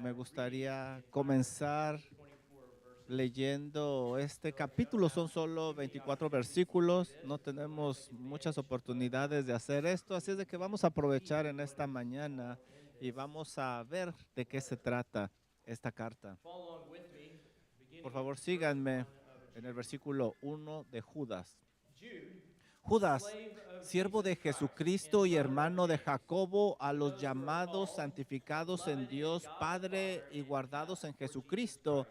Me gustaría comenzar leyendo este capítulo. Son solo 24 versículos. No tenemos muchas oportunidades de hacer esto, así es de que vamos a aprovechar en esta mañana y vamos a ver de qué se trata esta carta. Por favor, síganme en el versículo 1 de Judas. Judas, siervo de Jesucristo y hermano de Jacobo, a los llamados, santificados en Dios Padre y guardados en Jesucristo,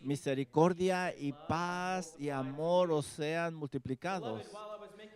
misericordia y paz y amor os sean multiplicados.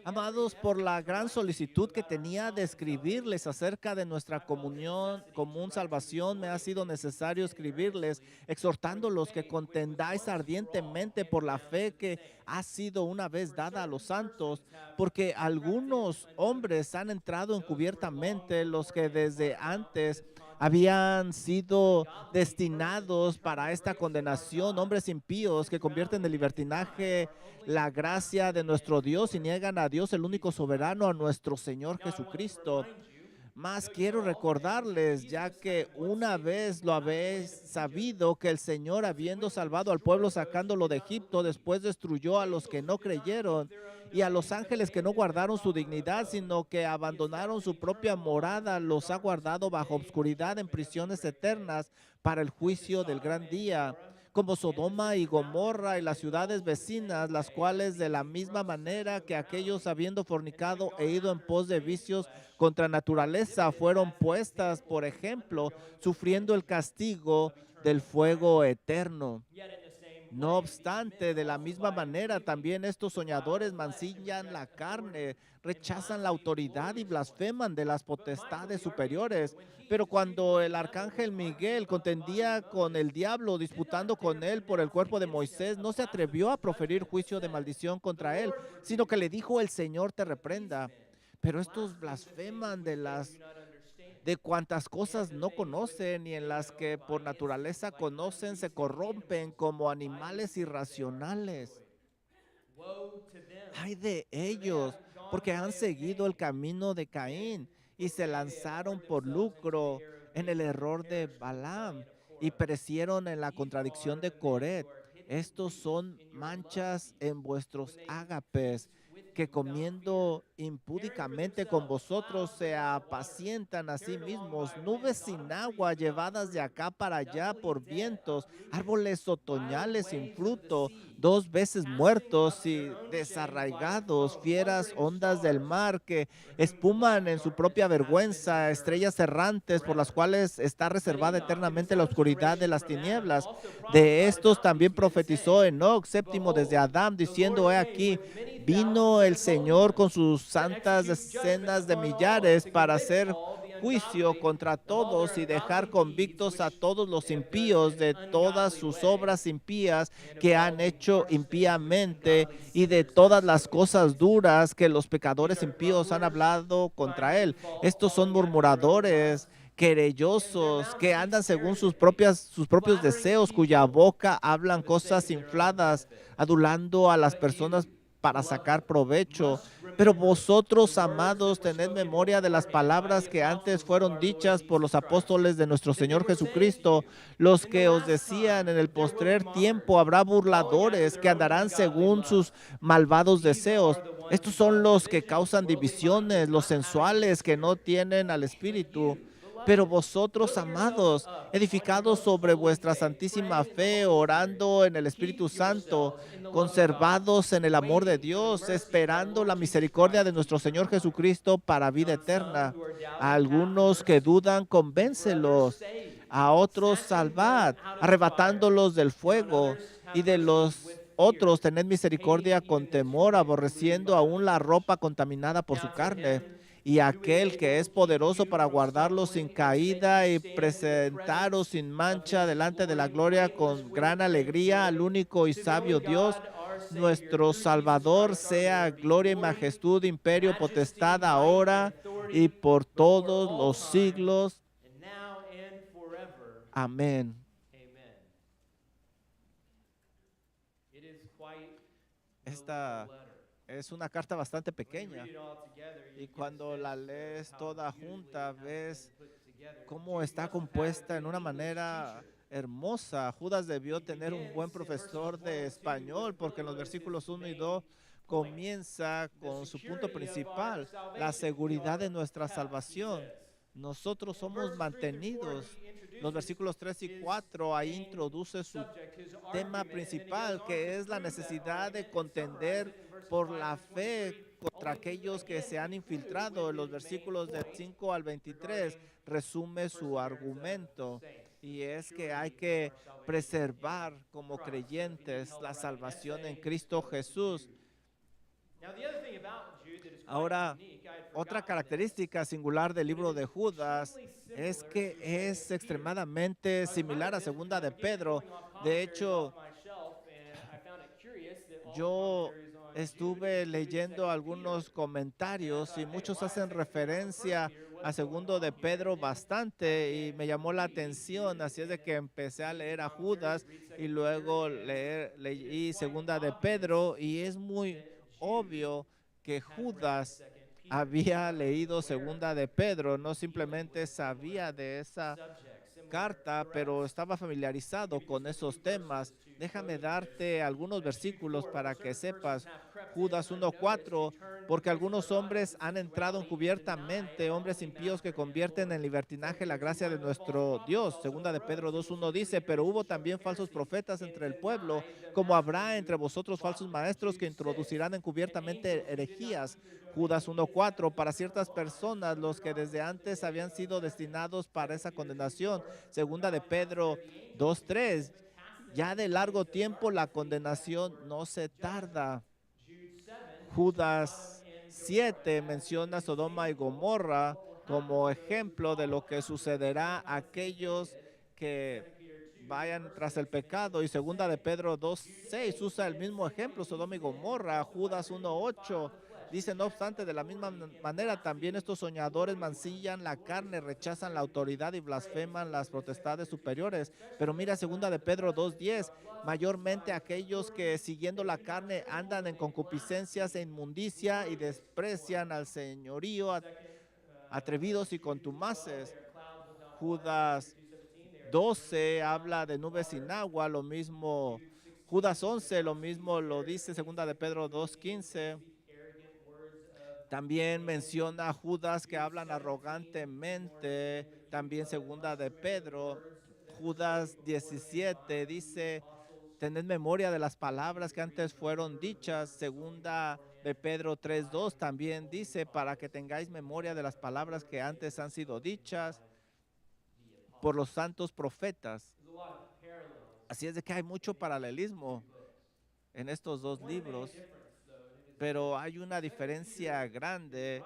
Amados, por la gran solicitud que tenía de escribirles acerca de nuestra comunión, común salvación, me ha sido necesario escribirles, exhortándolos que contendáis ardientemente por la fe que ha sido una vez dada a los santos, porque algunos hombres han entrado encubiertamente, los que desde antes habían sido destinados para esta condenación, hombres impíos que convierten en libertinaje la gracia de nuestro Dios y niegan a Dios, el único soberano, a nuestro Señor Jesucristo. Más quiero recordarles, ya que una vez lo habéis sabido, que el Señor, habiendo salvado al pueblo sacándolo de Egipto, después destruyó a los que no creyeron y a los ángeles que no guardaron su dignidad, sino que abandonaron su propia morada, los ha guardado bajo obscuridad en prisiones eternas para el juicio del gran día, como Sodoma y Gomorra y las ciudades vecinas, las cuales de la misma manera que aquellos, habiendo fornicado e ido en pos de vicios contra naturaleza, fueron puestas, por ejemplo, sufriendo el castigo del fuego eterno. No obstante, de la misma manera, también estos soñadores mancillan la carne, rechazan la autoridad y blasfeman de las potestades superiores. Pero cuando el arcángel Miguel contendía con el diablo, disputando con él por el cuerpo de Moisés, no se atrevió a proferir juicio de maldición contra él, sino que le dijo: el Señor te reprenda. Pero estos blasfeman de cuantas cosas no conocen, y en las que por naturaleza conocen se corrompen como animales irracionales. Ay de ellos, porque han seguido el camino de Caín y se lanzaron por lucro en el error de Balaam y perecieron en la contradicción de Coret. Estos son manchas en vuestros ágapes, que comiendo impúdicamente con vosotros se apacientan a sí mismos, nubes sin agua llevadas de acá para allá por vientos, árboles otoñales sin fruto, dos veces muertos y desarraigados, fieras ondas del mar que espuman en su propia vergüenza, estrellas errantes por las cuales está reservada eternamente la oscuridad de las tinieblas. De estos también profetizó Enoc, séptimo desde Adán, diciendo: he aquí, vino el Señor con sus santas decenas de millares para hacer juicio contra todos y dejar convictos a todos los impíos de todas sus obras impías que han hecho impíamente y de todas las cosas duras que los pecadores impíos han hablado contra él. Estos son murmuradores, querellosos, que andan según sus propios deseos, cuya boca hablan cosas infladas, adulando a las personas para sacar provecho. Pero vosotros, amados, tened memoria de las palabras que antes fueron dichas por los apóstoles de nuestro Señor Jesucristo, los que os decían: en el postrer tiempo habrá burladores que andarán según sus malvados deseos. Estos son los que causan divisiones, los sensuales que no tienen al Espíritu. Pero vosotros, amados, edificados sobre vuestra santísima fe, orando en el Espíritu Santo, conservados en el amor de Dios, esperando la misericordia de nuestro Señor Jesucristo para vida eterna. A algunos que dudan, convéncelos; a otros salvad, arrebatándolos del fuego; y de los otros tened misericordia con temor, aborreciendo aún la ropa contaminada por su carne. Y aquel que es poderoso para guardarlos sin caída y presentaros sin mancha delante de la gloria con gran alegría, al único y sabio Dios, nuestro Salvador, sea gloria y majestad, imperio, potestad, ahora y por todos los siglos. Amén. Esta es una carta bastante pequeña, y cuando la lees toda junta, ves cómo está compuesta en una manera hermosa. Judas debió tener un buen profesor de español porque en los versículos 1 y 2 comienza con su punto principal, la seguridad de nuestra salvación. Nosotros somos mantenidos. Los versículos 3 y 4 ahí introduce su tema principal, que es la necesidad de contender por la fe contra aquellos que se han infiltrado. En los versículos del 5 al 23 resume su argumento y es que hay que preservar como creyentes la salvación en Cristo Jesús. Ahora, otra característica singular del libro de Judas es que es extremadamente similar a Segunda de Pedro. De hecho, yo estuve leyendo algunos comentarios y muchos hacen referencia a Segundo de Pedro bastante y me llamó la atención, así es de que empecé a leer a Judas y luego leí Segunda de Pedro y es muy obvio que Judas había leído Segunda de Pedro, no simplemente sabía de esa carta, pero estaba familiarizado con esos temas. Déjame darte algunos versículos para que sepas. Judas 1:4, porque algunos hombres han entrado encubiertamente, hombres impíos que convierten en libertinaje la gracia de nuestro Dios. Segunda de Pedro 2:1 dice, pero hubo también falsos profetas entre el pueblo, como habrá entre vosotros falsos maestros que introducirán encubiertamente herejías. Judas 1:4, para ciertas personas, los que desde antes habían sido destinados para esa condenación. Segunda de Pedro 2:3, ya de largo tiempo la condenación no se tarda. Judas 7 menciona Sodoma y Gomorra como ejemplo de lo que sucederá a aquellos que vayan tras el pecado. Y segunda de Pedro 2:6 usa el mismo ejemplo, Sodoma y Gomorra. Judas 1:8 dice, no obstante, de la misma manera también estos soñadores mancillan la carne, rechazan la autoridad y blasfeman las potestades superiores. Pero mira, segunda de Pedro 2:10, mayormente aquellos que siguiendo la carne andan en concupiscencias e inmundicia y desprecian al señorío, atrevidos y contumaces. Judas 12 habla de nubes sin agua, lo mismo. Judas 11 lo mismo lo dice segunda de Pedro 2:15. También menciona a Judas que hablan arrogantemente, también segunda de Pedro. Judas 17 dice, tened memoria de las palabras que antes fueron dichas. Segunda de Pedro 3:2 también dice, para que tengáis memoria de las palabras que antes han sido dichas por los santos profetas. Así es de que hay mucho paralelismo en estos dos libros, pero hay una diferencia grande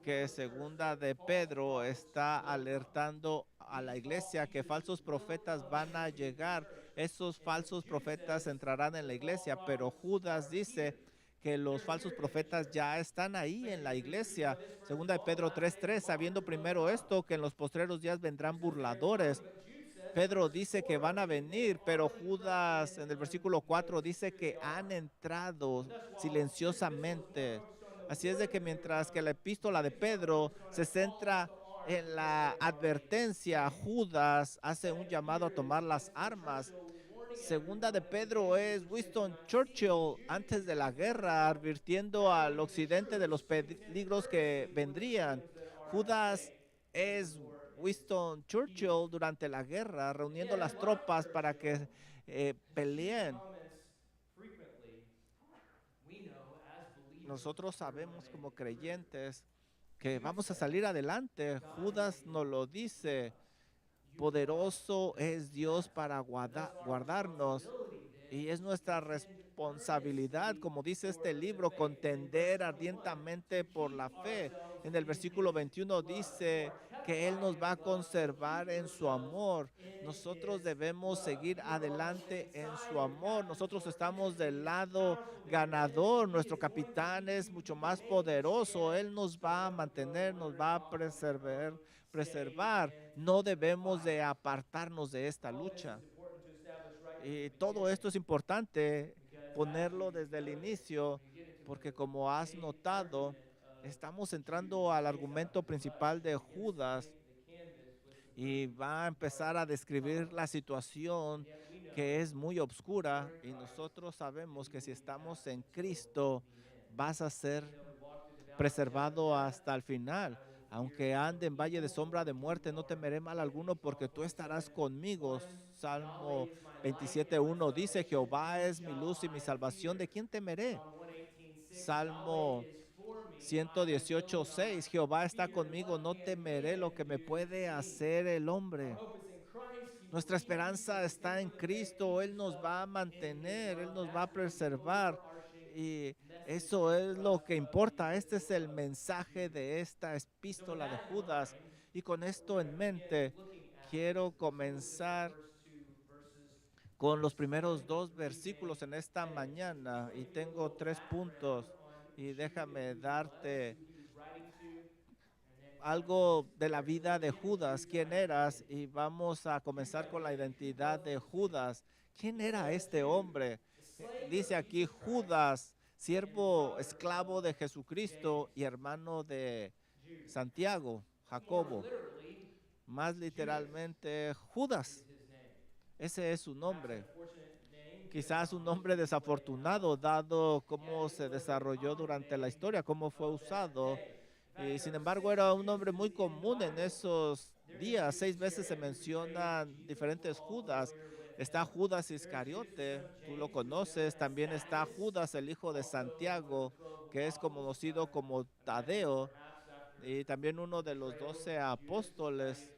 que segunda de Pedro está alertando a la iglesia que falsos profetas van a llegar. Esos falsos profetas entrarán en la iglesia, pero Judas dice que los falsos profetas ya están ahí en la iglesia. Segunda de Pedro 3:3, sabiendo primero esto, que en los postreros días vendrán burladores. Pedro dice que van a venir, pero Judas en el versículo 4 dice que han entrado silenciosamente. Así es de que mientras que la epístola de Pedro se centra en la advertencia, Judas hace un llamado a tomar las armas. Segunda de Pedro es Winston Churchill antes de la guerra, advirtiendo al occidente de los peligros que vendrían. Judas es Winston Churchill durante la guerra, reuniendo las tropas para que peleen. Nosotros sabemos como creyentes que vamos a salir adelante. Judas nos lo dice. Poderoso es Dios para guardarnos. Y es nuestra responsabilidad, como dice este libro, contender ardientemente por la fe. En el versículo 21 dice que Él nos va a conservar en su amor. Nosotros debemos seguir adelante en su amor. Nosotros estamos del lado ganador. Nuestro capitán es mucho más poderoso. Él nos va a mantener, nos va a preservar. No debemos de apartarnos de esta lucha. Y todo esto es importante ponerlo desde el inicio, porque como has notado, estamos entrando al argumento principal de Judas y va a empezar a describir la situación que es muy oscura y nosotros sabemos que si estamos en Cristo vas a ser preservado hasta el final. Aunque ande en valle de sombra de muerte, no temeré mal alguno porque tú estarás conmigo. Salmo 27:1 dice, Jehová es mi luz y mi salvación, ¿de quién temeré? Salmo 118:6, Jehová está conmigo, no temeré lo que me puede hacer el hombre. Nuestra esperanza está en Cristo, Él nos va a mantener, Él nos va a preservar y eso es lo que importa. Este es el mensaje de esta epístola de Judas y con esto en mente quiero comenzar con los primeros dos versículos en esta mañana y tengo 3 puntos y déjame darte algo de la vida de Judas, quién eras, y vamos a comenzar con la identidad de Judas. ¿Quién era este hombre? Dice aquí Judas, siervo esclavo de Jesucristo y hermano de Santiago, Jacobo, más literalmente Judas. Ese es su nombre. Quizás un nombre desafortunado dado cómo se desarrolló durante la historia, cómo fue usado. Y sin embargo, era un nombre muy común en esos días. 6 veces se mencionan diferentes Judas. Está Judas Iscariote, tú lo conoces. También está Judas, el hijo de Santiago, que es conocido como Tadeo. Y también uno de los 12 apóstoles.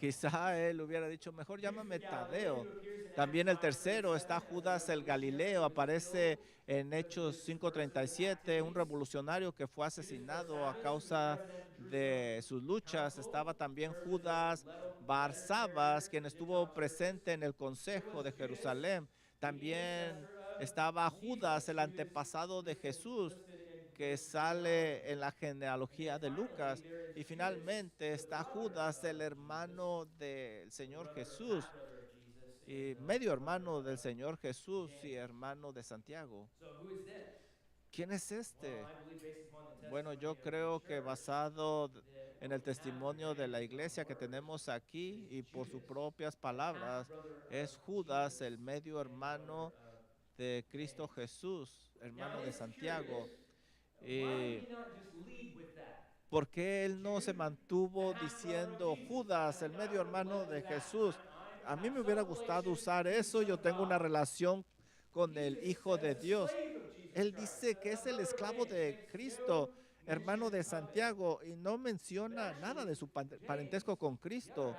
Quizá él hubiera dicho, mejor llámame Tadeo. También el tercero está Judas el Galileo, aparece en Hechos 5:37, un revolucionario que fue asesinado a causa de sus luchas. Estaba también Judas Barsabas, quien estuvo presente en el Consejo de Jerusalén. También estaba Judas, el antepasado de Jesús, que sale en la genealogía de Lucas. Y finalmente está Judas, el hermano del Señor Jesús, y medio hermano del Señor Jesús y hermano de Santiago. ¿Quién es este? Bueno, yo creo que en el testimonio de la iglesia que tenemos aquí y por sus propias palabras, es Judas, el medio hermano de Cristo Jesús, hermano de Santiago. Y ¿por qué él no se mantuvo diciendo Judas, el medio hermano de Jesús? A mí me hubiera gustado usar eso. Yo tengo una relación con el Hijo de Dios. Él dice que es el esclavo de Cristo, hermano de Santiago, y no menciona nada de su parentesco con Cristo.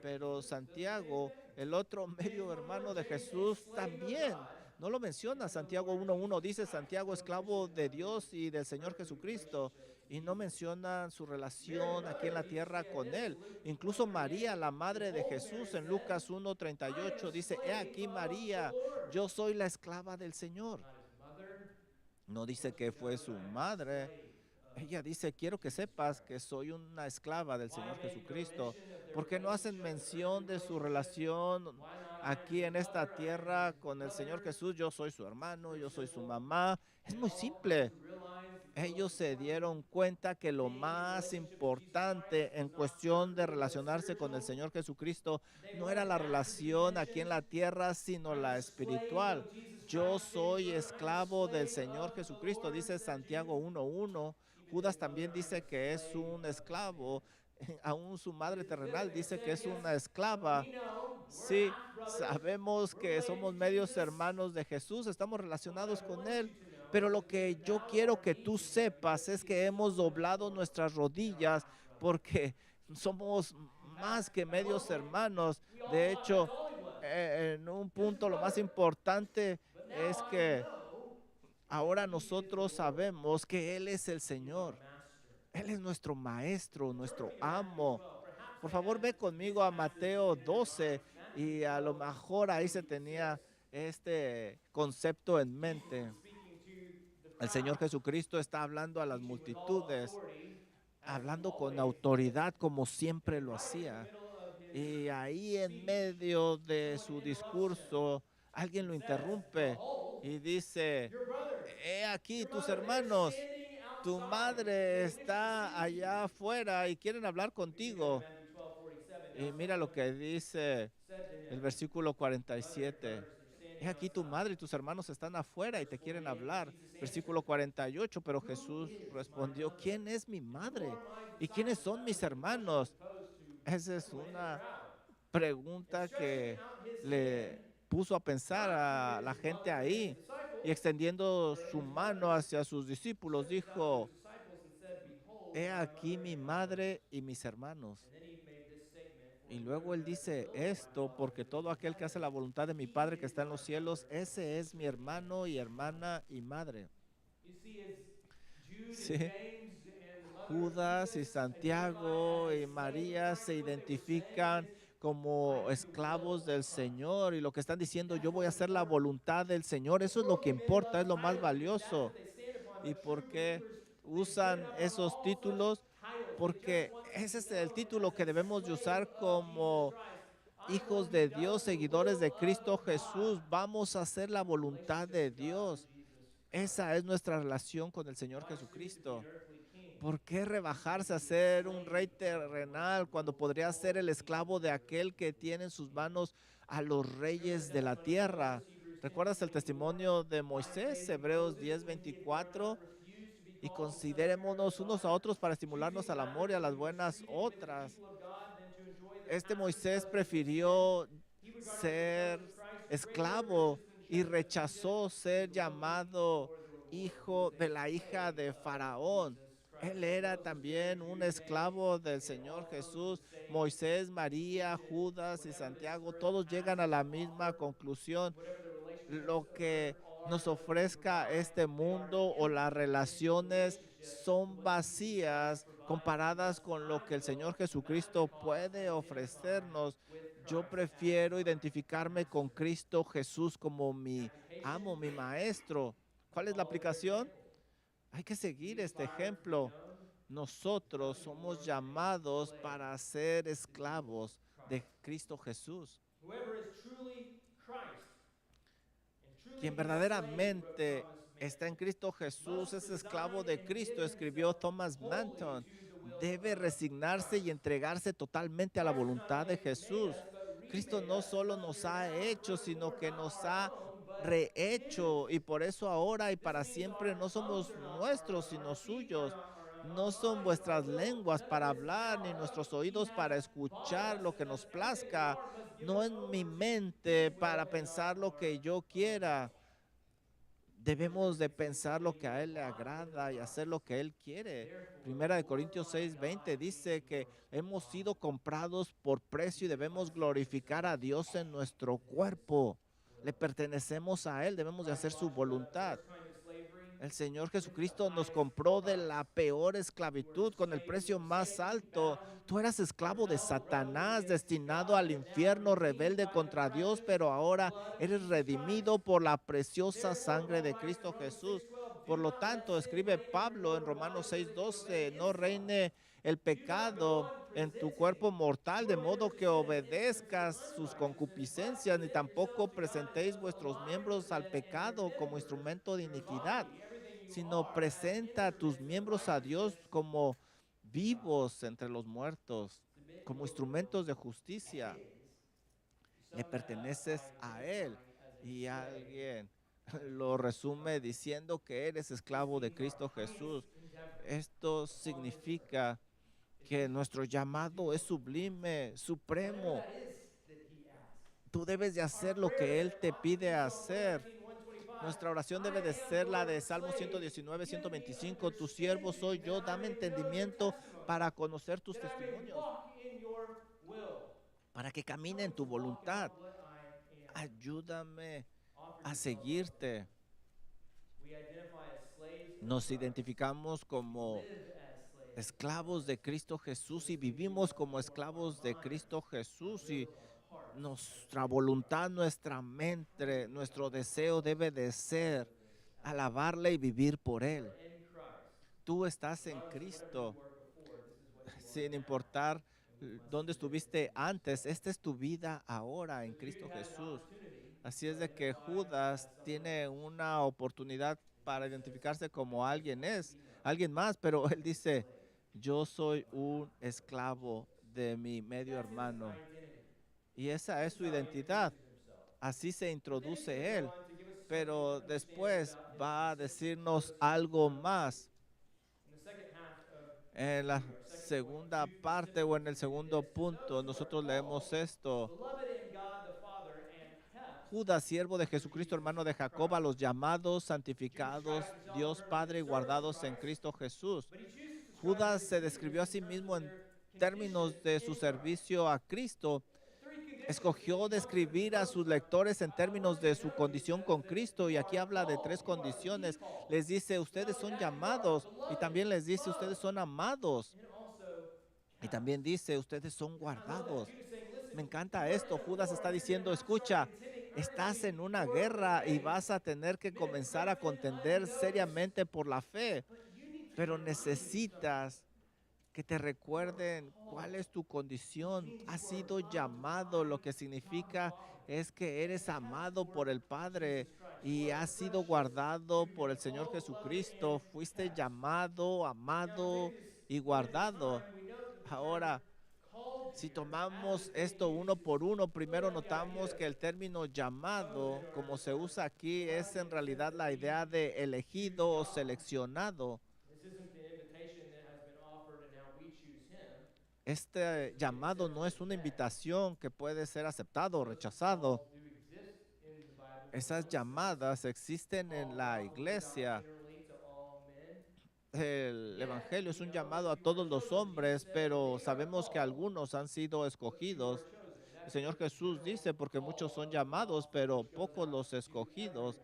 Pero Santiago, el otro medio hermano de Jesús, también no lo menciona. Santiago 1:1 dice Santiago, esclavo de Dios y del Señor Jesucristo, y no menciona su relación aquí en la tierra con él. Incluso María, la madre de Jesús, en Lucas 1:38 dice, he aquí María, yo soy la esclava del Señor. No dice que fue su madre. Ella dice, quiero que sepas que soy una esclava del Señor Jesucristo. ¿Por qué no hacen mención de su relación aquí en esta tierra con el Señor Jesús? Yo soy su hermano, yo soy su mamá. Es muy simple. Ellos se dieron cuenta que lo más importante en cuestión de relacionarse con el Señor Jesucristo no era la relación aquí en la tierra, sino la espiritual. Yo soy esclavo del Señor Jesucristo, dice Santiago 1:1. Judas también dice que es un esclavo. Aún su madre terrenal dice que es una esclava. Sí, sabemos que somos medios hermanos de Jesús, estamos relacionados con Él, pero lo que yo quiero que tú sepas es que hemos doblado nuestras rodillas porque somos más que medios hermanos. De hecho, en un punto lo más importante es que ahora nosotros sabemos que Él es el Señor. Él es nuestro maestro, nuestro amo. Por favor, ve conmigo a Mateo 12 y a lo mejor ahí se tenía este concepto en mente. El Señor Jesucristo está hablando a las multitudes, hablando con autoridad como siempre lo hacía. Y ahí en medio de su discurso, alguien lo interrumpe y dice, he aquí tus hermanos. tu madre está allá afuera y quieren hablar contigo. Y mira lo que dice el versículo 47. He aquí tu madre y tus hermanos están afuera y te quieren hablar. Versículo 48. Pero Jesús respondió, ¿quién es mi madre? ¿Y quiénes son mis hermanos? Esa es una pregunta que le puso a pensar a la gente ahí. Y extendiendo su mano hacia sus discípulos, dijo, he aquí mi madre y mis hermanos. Y luego él dice esto, porque todo aquel que hace la voluntad de mi Padre que está en los cielos, ese es mi hermano y hermana y madre. Sí. Judas y Santiago y María se identifican como esclavos del Señor y lo que están diciendo, yo voy a hacer la voluntad del Señor, eso es lo que importa, es lo más valioso. ¿Y por qué usan esos títulos? Porque ese es el título que debemos de usar como hijos de Dios, seguidores de Cristo Jesús. Vamos a hacer la voluntad de Dios. Esa es nuestra relación con el Señor Jesucristo. ¿Por qué rebajarse a ser un rey terrenal cuando podría ser el esclavo de aquel que tiene en sus manos a los reyes de la tierra? ¿Recuerdas el testimonio de Moisés, Hebreos 10:24? Y considerémonos unos a otros para estimularnos al amor y a las buenas otras. Este Moisés prefirió ser esclavo y rechazó ser llamado hijo de la hija de Faraón. Él era también un esclavo del Señor Jesús. Moisés, María, Judas y Santiago, todos llegan a la misma conclusión. Lo que nos ofrezca este mundo o las relaciones son vacías comparadas con lo que el Señor Jesucristo puede ofrecernos. Yo prefiero identificarme con Cristo Jesús como mi amo, mi maestro. ¿Cuál es la aplicación? Hay que seguir este ejemplo. Nosotros somos llamados para ser esclavos de Cristo Jesús. Quien verdaderamente está en Cristo Jesús es esclavo de Cristo, escribió Thomas Manton. Debe resignarse y entregarse totalmente a la voluntad de Jesús. Cristo no solo nos ha hecho, sino que nos ha rehecho y por eso ahora y para siempre no somos nuestros, sino suyos. No son vuestras lenguas para hablar, ni nuestros oídos para escuchar lo que nos plazca, no en mi mente para pensar lo que yo quiera. Debemos de pensar lo que a Él le agrada y hacer lo que Él quiere. Primera de Corintios 6:20 dice que hemos sido comprados por precio y debemos glorificar a Dios en nuestro cuerpo. Le pertenecemos a Él, debemos de hacer su voluntad. El Señor Jesucristo nos compró de la peor esclavitud con el precio más alto. Tú eras esclavo de Satanás, destinado al infierno, rebelde contra Dios, pero ahora eres redimido por la preciosa sangre de Cristo Jesús. Por lo tanto, escribe Pablo en Romanos 6:12, no reine el pecado en tu cuerpo mortal, de modo que obedezcas sus concupiscencias, ni tampoco presentéis vuestros miembros al pecado como instrumento de iniquidad, sino presenta a tus miembros a Dios como vivos entre los muertos, como instrumentos de justicia. Le perteneces a Él. Y alguien lo resume diciendo que eres esclavo de Cristo Jesús. Esto significa que nuestro llamado es sublime, supremo. Tú debes de hacer lo que Él te pide hacer. Nuestra oración debe de ser la de Salmo 119, 125. Tu siervo soy yo, dame entendimiento para conocer tus testimonios, para que camine en tu voluntad. Ayúdame a seguirte. Nos identificamos como esclavos de Cristo Jesús y vivimos como esclavos de Cristo Jesús y nuestra voluntad, nuestra mente, nuestro deseo debe de ser alabarle y vivir por Él. Tú estás en Cristo, sin importar dónde estuviste antes. Esta es tu vida ahora en Cristo Jesús. Así es de que Judas tiene una oportunidad para identificarse como alguien es. alguien más, pero él dice, yo soy un esclavo de mi medio hermano. Y esa es su identidad. Así se introduce él. Pero después va a decirnos algo más. En la segunda parte o en el segundo punto, nosotros leemos esto. Judas, siervo de Jesucristo, hermano de Jacob, a los llamados, santificados, Dios Padre y guardados en Cristo Jesús. Judas se describió a sí mismo en términos de su servicio a Cristo. Escogió describir a sus lectores en términos de su condición con Cristo y aquí habla de tres condiciones. Les dice, ustedes son llamados y también les dice, ustedes son amados y también dice, ustedes son guardados. Me encanta esto. Judas está diciendo, escucha, estás en una guerra y vas a tener que comenzar a contender seriamente por la fe, pero necesitas que te recuerden cuál es tu condición. Has sido llamado, lo que significa es que eres amado por el Padre y has sido guardado por el Señor Jesucristo. Fuiste llamado, amado y guardado. Ahora, si tomamos esto uno por uno, primero notamos que el término llamado, como se usa aquí, es en realidad la idea de elegido o seleccionado. Este llamado no es una invitación que puede ser aceptado o rechazado. Esas llamadas existen en la iglesia. El evangelio es un llamado a todos los hombres, pero sabemos que algunos han sido escogidos. El Señor Jesús dice, porque muchos son llamados, pero pocos los escogidos.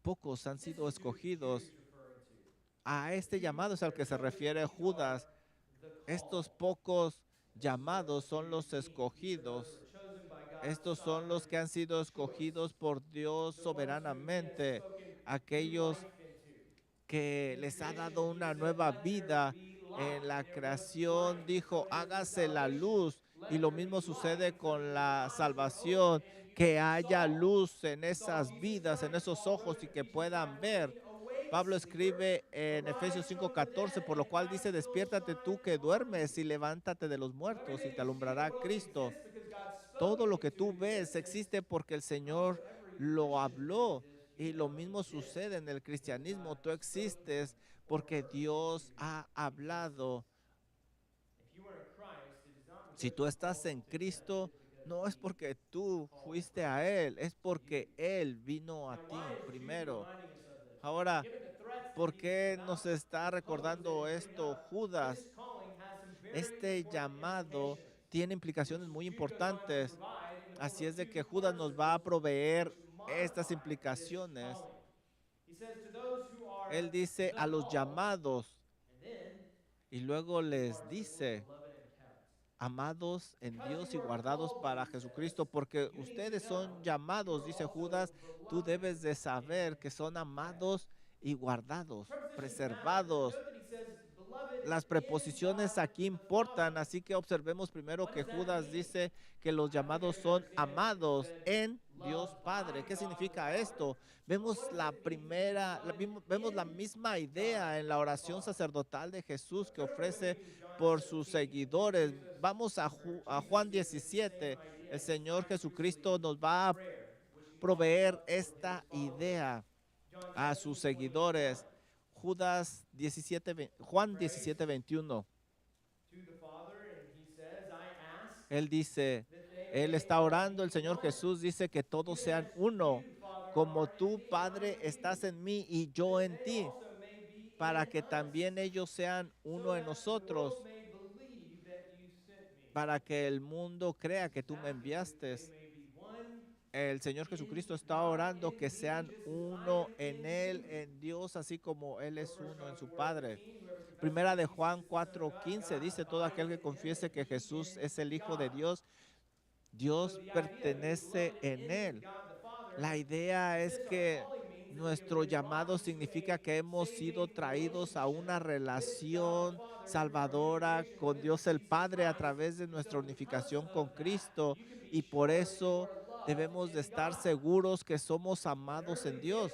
Pocos han sido escogidos. A este llamado es al que se refiere Judas. Estos pocos llamados son los escogidos. Estos son los que han sido escogidos por Dios soberanamente, aquellos que les ha dado una nueva vida. En la creación dijo, hágase la luz. Y lo mismo sucede con la salvación, que haya luz en esas vidas, en esos ojos y que puedan ver. Pablo escribe en Efesios 5:14, por lo cual dice, despiértate tú que duermes y levántate de los muertos y te alumbrará Cristo. Todo lo que tú ves existe porque el Señor lo habló. Y lo mismo sucede en el cristianismo. Tú existes porque Dios ha hablado. Si tú estás en Cristo, no es porque tú fuiste a Él, es porque Él vino a ti primero. Ahora, ¿por qué nos está recordando esto Judas? Este llamado tiene implicaciones muy importantes. Así es de que Judas nos va a proveer estas implicaciones. Él dice a los llamados y luego les dice, amados en Dios y guardados para Jesucristo, porque ustedes son llamados, dice Judas, tú debes de saber que son amados y guardados, preservados. Las preposiciones aquí importan, así que observemos primero que Judas dice que los llamados son amados en Dios Padre. ¿Qué significa esto? Vemos la primera, vemos la misma idea en la oración sacerdotal de Jesús que ofrece por sus seguidores. Vamos a Juan 17. El Señor Jesucristo nos va a proveer esta idea a sus seguidores. Juan 17:21. Él dice, él está orando, el Señor Jesús dice que todos sean uno, como tú, Padre, estás en mí y yo en ti, para que también ellos sean uno en nosotros, para que el mundo crea que tú me enviaste. El Señor Jesucristo está orando que sean uno en Él, en Dios, así como Él es uno en su Padre. Primera de Juan 4:15 dice, todo aquel que confiese que Jesús es el Hijo de Dios, Dios pertenece en Él. La idea es que nuestro llamado significa que hemos sido traídos a una relación salvadora con Dios el Padre a través de nuestra unificación con Cristo y por eso debemos de estar seguros que somos amados en Dios.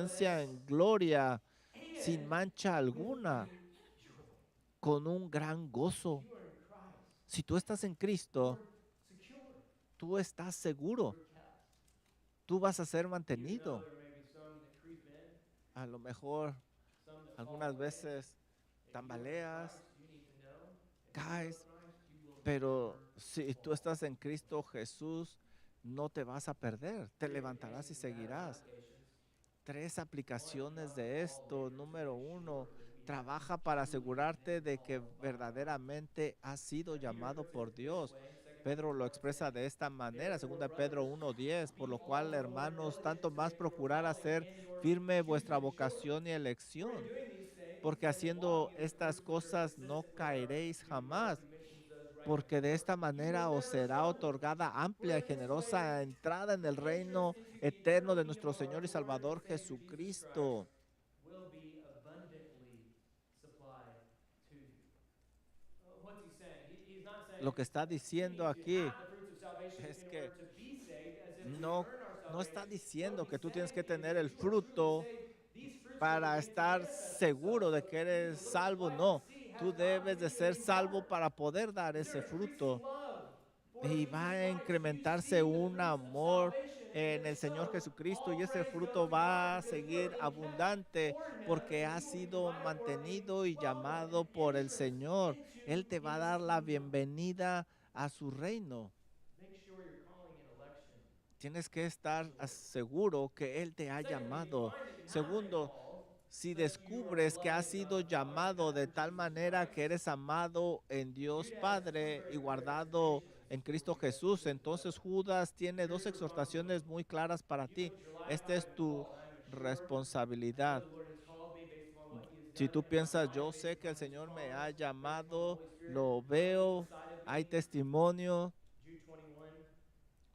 presencia en gloria, sin mancha alguna, con un gran gozo. Si tú estás en Cristo, We're secure. tú estás seguro, We're kept. tú vas a ser Even though mantenido. there may be some that creep in, A lo mejor some that fall algunas away. veces If you are in tambaleas, Christ, you need to know. If you know caes, Christ, you will pero never si tú fall. estás en Cristo Jesús, no te vas a perder, te Three levantarás y amazing matter seguirás. applications. Tres One, you aplicaciones must de esto. always labor to Número make uno, sure that we have trabaja been para truly asegurarte and de que called by God. verdaderamente has sido Peter llamado puts it por this Dios. way in 2 Pedro Peter lo 1:10. expresa de esta manera, Therefore, 2 Pedro brothers, 1:10, por be lo all cual, the more hermanos, diligent tanto to más make your procurar calling hacer and your firme vuestra choosing sure. vocación y For in elección, doing these things porque and in haciendo walking in the estas fruits which are cosas no consistent with our caeréis new birth, jamás, he mentions those right porque de before, esta you will manera os never será stumble. otorgada For amplia y in this way, generosa entrada en the el entrance reino into the eterno eternal de kingdom nuestro of our Señor y Lord and Salvador Savior Jesus Christ Jesucristo. will be abundantly supplied to you. What's he saying? He's not saying Lo que está we diciendo need to aquí have the fruits of salvation es in order que to be saved, as if we no, earn our no está salvation. What diciendo que he's tú tienes que saying is, tener if el you are truly fruto saved, these fruits will para begin to estar manifest themselves seguro de so que that you, the eres little salvo. slight No, seed, has tú an debes de ser opportunity to take salvo root. para poder dar You're ese increasing fruto. love for Y Jesus va a Christ. You incrementarse see the un fruits of amor salvation, and en if el Señor so, Jesucristo y all ese praise go fruto to God va a because you are seguir being kept abundante for Him, porque and has you will be sido invited or being mantenido y welcomed llamado and por el entrance Señor. into Él te va a His dar la kingdom. bienvenida a su reino. Make sure your calling and election Tienes que is estar sure. seguro que Él te ha Secondly, if you llamado. find that you have been Segundo, called, si but you are descubres que has beloved in sido God the Father and llamado kept de for tal Jesus manera que Christ, eres amado en Dios Jude has two Padre y very clear guardado exhortations en for Cristo you as Jesús, readers of the entonces letter. Judas tiene Here's dos your responsibility. exhortaciones muy claras para You ti. put your life, Esta I es have been tu called. I am assured. I know responsabilidad. the Lord has called me based upon what He has Si done tú in my piensas, life, yo based sé que el upon His Señor me ha promise, based upon the llamado, Holy Spirit lo dwelling veo, inside of hay me. testimonio. Jude 21,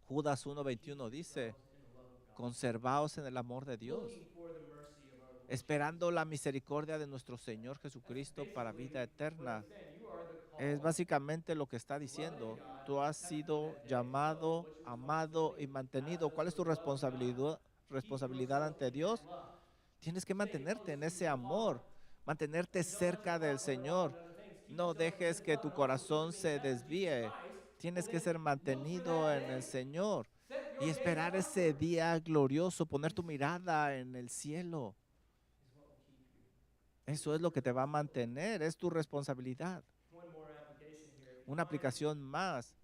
Judas keep 1:21 dice, yourselves in the love of God, conservaos en el amor de Dios, looking for the mercy of our Lord esperando la Jesus. misericordia de nuestro Señor That's Jesucristo para vida basically what eterna. he's saying. You are the Es called, básicamente lo que está beloved in diciendo. God, Tú has kept for sido that day. So, llamado, what's your amado y responsibility as mantenido. ¿Cuál those es who tu are beloved in God? Keep responsabilidad yourself ante in that Dios? love. Tienes que Stay mantenerte en closely ese amor, involved. mantenerte You don't just cerca del walk around Señor. and other things. Keep No yourself in dejes His que love tu and also since corazón you're being se kept in Jesus desvíe. Christ, well Tienes que then ser look for mantenido that en el day. Señor Set y your gaze esperar ese upward. día glorioso, poner tu This mirada en el cielo. is what will keep you. Eso es lo que te va a mantener, es tu responsabilidad. One more application here. If you Una find aplicación más.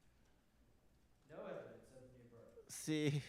no evidence of the new birth, Si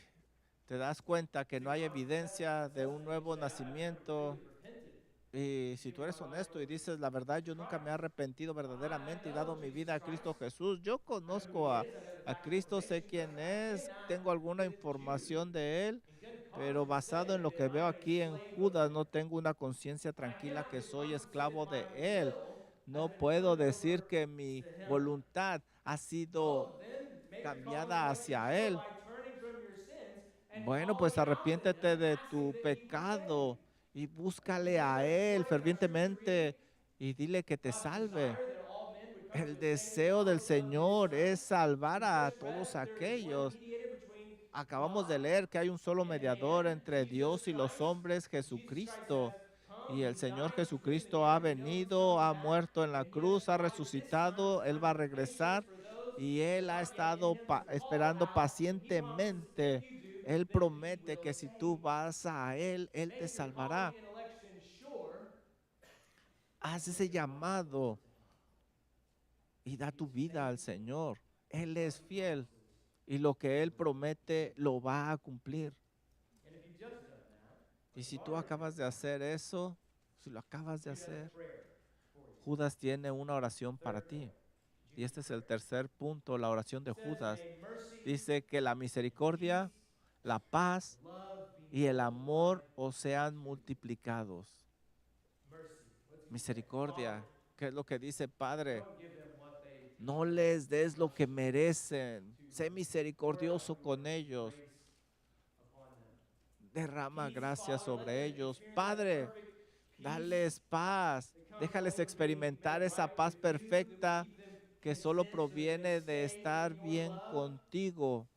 te das cuenta que if no you hay confess evidencia de un and you nuevo say, I've never nacimiento, truly repented, y si tú given my eres life honesto y over dices la verdad, to yo nunca me he Christ. arrepentido I verdaderamente y know dado mi Jesus vida a Cristo Christ. Jesús, yo I know who conozco He is. I know the a fact of Cristo, sé salvation, but quién I es, cannot, tengo alguna with Jude, información de Él, in good pero conscience basado en say lo that que veo I'm a aquí en slave of Judas, Him. no tengo una conciencia I tranquila cannot que with soy conscience say esclavo that de my Él. will has No been puedo turned decir over que mi to Him. voluntad ha sido Well, then make your calling and cambiada election hacia sure Él. by turning from your sins and Bueno, pues calling out to Him arrepiéntete and de asking tu that you be saved. pecado y We búscale sang a this Él morning in our scripture reading. fervientemente y dile que te God's salve. desire that all men would come to El the saving deseo del knowledge of His Señor Son. es salvar We a just read todos that there is one aquellos. mediator between Acabamos de God leer que hay un solo and mediador man, entre Jesus Dios y los Christ. hombres, And Jesus Christ has Jesucristo. come, Y el He's Señor died, He risen Jesucristo ha again, we know He's venido, coming ha back, muerto en la and He has cruz, ha provided this time as a resucitado, Él time va a of patience regresar for those y that Él ha are not yet in estado Him to call esperando out, and He promises that if pacientemente. you do, Él then He promete will que si tú save. vas a Él te Make your calling salvará. and election sure, Haz and put ese your life over llamado to Him. y da He tu is vida al faithful Señor. Él to what es He fiel promises. y lo que Él promete lo va a cumplir. And if you've just done that, Y like si you've tú already acabas de done, hacer eso, si lo acabas de Jude has a hacer, prayer for you. Judas tiene una oración para Third ti. point, Y Jude's este es el prayer. tercer punto, la oración de Says, Judas. may mercy Dice que la and misericordia, peace, la paz love be y el amor multiplied os sean to you. multiplicados. Mercy. What's he saying? Misericordia, Father, ¿qué es lo que dice Padre? don't give them what they No deserve. les des lo que Mercy merecen. to Sé them. Pour out misericordioso your con ellos. grace upon them. Derrama Peace, gracias Father, let sobre them ellos. experience that Padre, perfect peace dales paz. that comes Déjales only from being experimentar made esa right paz with you, that will perfecta keep them que solo content so that they proviene de stay estar in your bien love. contigo.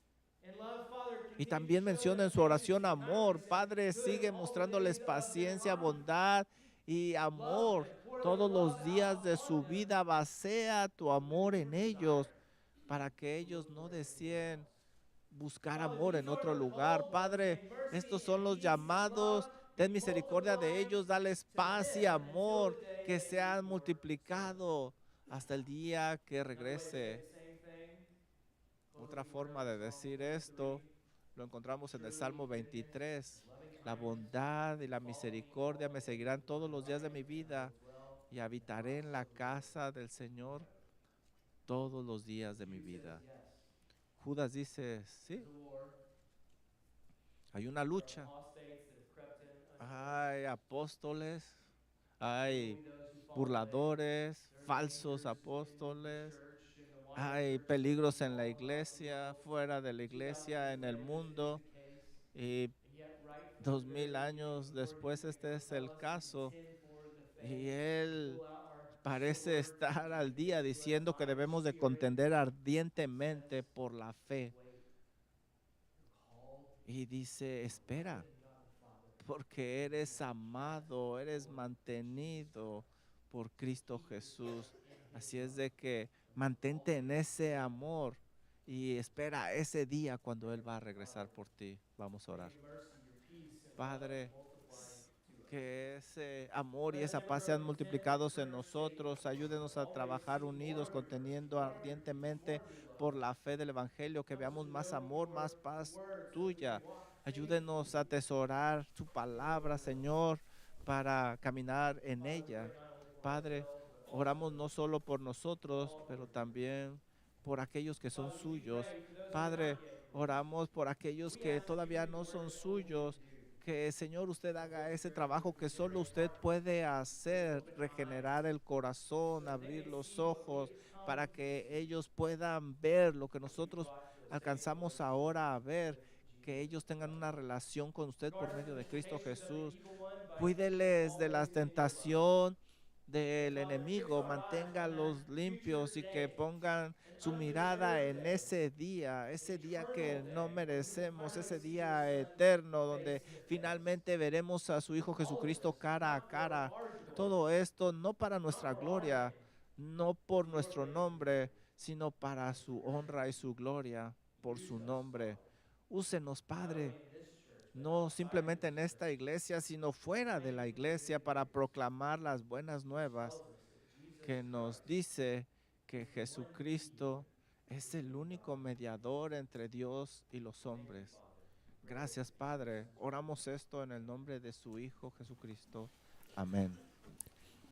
And love, Father, Y continue to también show menciona them en su patience oración and amor. kindness and Padre, good sigue all the days mostrándoles of their paciencia, life. bondad y Love amor them. Pour their todos love los días out de upon su them vida. Vacía tu with amor your en ellos desire. para que ellos no deseen buscar Father, amor these en are otro the lugar. called ones, Padre, may mercy estos son and los peace and llamados. love Ten be misericordia de multiplied ellos, dales to paz y them until amor the day que that you sean return. multiplicado hasta el día que Another way to say regrese. the same thing, Otra closing forma verse, de Psalm decir 23. esto lo encontramos en el Surely Salmo goodness 23. and loving La kindness bondad y la will follow me all misericordia the me days seguirán of todos my los días de life, mi and I vida will dwell y in the habitaré en house la of the Lord casa del Señor forever. todos los días de mi Jude says vida. yes Judas dice, sí, to the war. hay una There are lucha. apostates that have crept in unaware. Hay apóstoles, There will hay be those who fall away. burladores, There are falsos dangers in the apóstoles, church, in the wider hay church, as we peligros read en la all across the iglesia, world. fuera de la 2,000 iglesia, years en el later, this is mundo. the case. Y And yet, right from the dos very mil beginning, años the Lord después, este will es tell el us to caso. contend for the Y faith, to él pull out our parece sword, estar to al día contend for us diciendo que by the debemos de Spirit. contender He ardientemente says, por la fe. wait, you're called, Y dice, you're beloved espera, in God the Father, porque and eres you are kept amado, eres for Jesus' mantenido time. por Cristo Keep Jesús. yourself in His Así es love, de que and look mantente en forward to ese that day. amor y espera ese día cuando Él va a regresar Father, por ti. Vamos a may orar. your mercy, your peace, and love Padre, multiply to us. que ese amor y Let us esa never paz grow sean content in the multiplicados en current state, nosotros. Ayúdenos but a always trabajar seek more unidos, of your mercy, conteniendo more of your peace, more ardientemente of your por love. la fe del Evangelio, que Help us veamos to más know amor, más your paz word so that we tuya. may walk Ayúdenos faithfully a atesorar su in your palabra, will. Señor, para caminar en Father, we pray ella. not only for Padre, ourselves, but oramos also no solo por for nosotros, all who pero are here. también por aquellos que son Father, we suyos. pray for those who are Padre, not yet yours. oramos por aquellos We que ask that you todavía do the no work son that only you suyos. can do. Que, Señor, usted And haga Holy ese Spirit, we trabajo que solo regenerate usted hearts. puede We hacer, open regenerar eyes el so corazón, that they abrir may los see what we ojos, have come para to que see. ellos puedan ver lo que You've nosotros brought to a saving alcanzamos relationship ahora a ver, with que Jesus ellos tengan una Christ. relación con usted por Guard us medio from the de Cristo temptations of the Jesús. evil one by keeping us Cuídeles de la always in your love. tentación And del Father, fix enemigo, our eyes on that manténgalos future limpios y que day, pongan an su mirada undeserved en day, an ese día eternal que no day, where we will merecemos, finally ese see your día Son eterno donde face to face. finalmente veremos a su Hijo All of Jesucristo this, cara a not for cara. our glory, Todo esto no para not nuestra for our gloria, name, no but por for your nuestro praise and glory. nombre, sino para su honra y su gloria, por Use su us, nombre. Father, Úsenos, not only Padre, in this church, but no outside of simplemente this en church. esta iglesia, sino fuera de Thank la you for the iglesia good para news, proclamar las buenas which nuevas tells us that Jesus que nos Christ dice que is the one mediator Jesucristo es el between único God and man. mediador entre Dios y los Thank you, hombres. Father. We pray this Gracias, in Jesus' Padre. name. Oramos esto en el nombre de su Hijo Jesucristo. Amén.